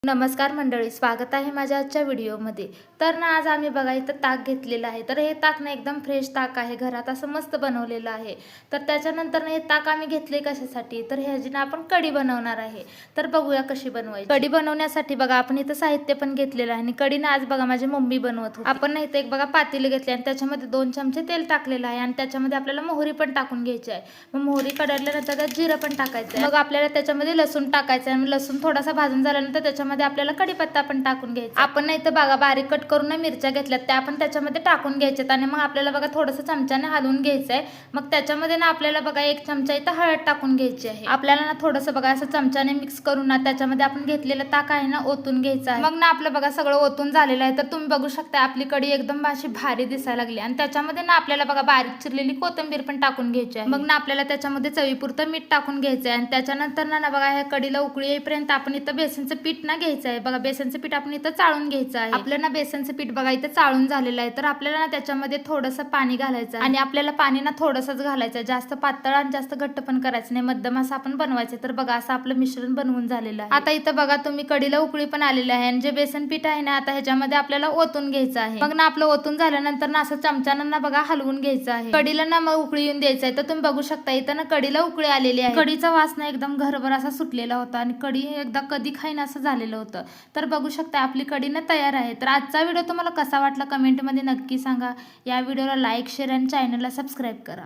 नमस्कार मंडळी, स्वागत आहे माझ्या आजच्या व्हिडिओमध्ये. तर ना आज आम्ही बघा इथं ताक घेतलेलं आहे. तर हे ताक ना एकदम फ्रेश ताक आहे, घरात असं मस्त बनवलेलं आहे. तर त्याच्यानंतर ना हे ताक आम्ही घेतले कशासाठी, तर ह्याची ना आपण कढी बनवणार आहे. तर बघूया कशी बनवायची. कढी बनवण्यासाठी बघा आपण इथं साहित्य पण घेतलेलं आहे आणि कढी ना आज बघा माझी मम्मी बनवत होती. आपण ना इथं एक बघा पातेलं घेतले आणि त्याच्यामध्ये 2 चमचे तेल टाकलेलं आहे आणि त्याच्यामध्ये आपल्याला मोहरी पण टाकून घ्यायची आहे. मग मोहरी कडल्यानंतर त्यात जिरं पण टाकायचं आहे. मग आपल्याला त्याच्यामध्ये लसूण टाकायचं आहे आणि लसूण थोडासा भाजून झाल्यानंतर त्याच्यामध्ये आपल्याला कढीपत्ता पण टाकून घ्यायचा. आपण ना इथं बघा बारीक कट करून मिरच्या घेतल्यात, त्या आपण त्याच्यामध्ये टाकून घ्यायच्यात आणि मग आपल्याला बघा थोडंसं चमच्याने हलवून घ्यायचंय. मग त्याच्यामध्ये ना आपल्याला बघा 1 चमचा इथं हळद टाकून घ्यायची आहे. आपल्याला ना थोडंसं बघा असं चमच्याने मिक्स करून ना त्याच्यामध्ये आपण घेतलेलं ताक आहे ना ओतून घ्यायचं आहे. मग ना आपलं बघा सगळं ओतून झालेलं आहे. तर तुम्ही बघू शकता आपली कढी एकदम अशी भारी दिसायला लागली आणि त्याच्यामध्ये ना आपल्याला बघा बारीक चिरलेली कोथिंबीर पण टाकून घ्यायची आहे. मग ना आपल्याला त्याच्यामध्ये चवीपुरतं मीठ टाकून घ्यायचं आहे आणि त्याच्यानंतर ना बघा ह्या कढीला उकळी येईपर्यंत आपण इथं बेसनचं पीठ ना घ्यायचं आहे. बघा बेसनचं पीठ आपण इथं चाळून घ्यायचं आहे. आपल्याला ना बेसनचं पीठ बघा इथं चाळून झालेलं आहे. तर आपल्याला ना त्याच्यामध्ये थोडंसं पाणी घालायचं आणि आपल्याला पाणी ना थोडंसंच घालायचं, जास्त पातळ आणि जास्त घट्ट पण करायचं नाही, मध्यम असं आपण बनवायचं. तर बघा असं आपलं मिश्रण बनवून झालेलं आहे. आता इथं बघा तुम्ही कढीला उकळी पण आलेली आहे आणि जे बेसन पीठ आहे ना आता ह्याच्यामध्ये आपल्याला ओतून घ्यायचं आहे. मग ना आपलं ओतून झाल्यानंतर ना असं चमच्यानं ना बघा हलवून घ्यायचं आहे. कढीला ना मग उकळी येऊन द्यायचं आहे. तर तुम्ही बघू शकता इथं ना कढीला उकळी आलेली आहे. कढीचा वास ना एकदम घरभर असा सुटलेला होता आणि कढी एकदा कधी खाईन असं झालेलं होतं. तर बघू शकता आपली कढी ना तयार आहे. तर आजचा व्हिडिओ तुम्हाला कसा वाटला कमेंटमध्ये नक्की सांगा. या व्हिडिओला लाईक, शेअर आणि चॅनलला सबस्क्राईब करा.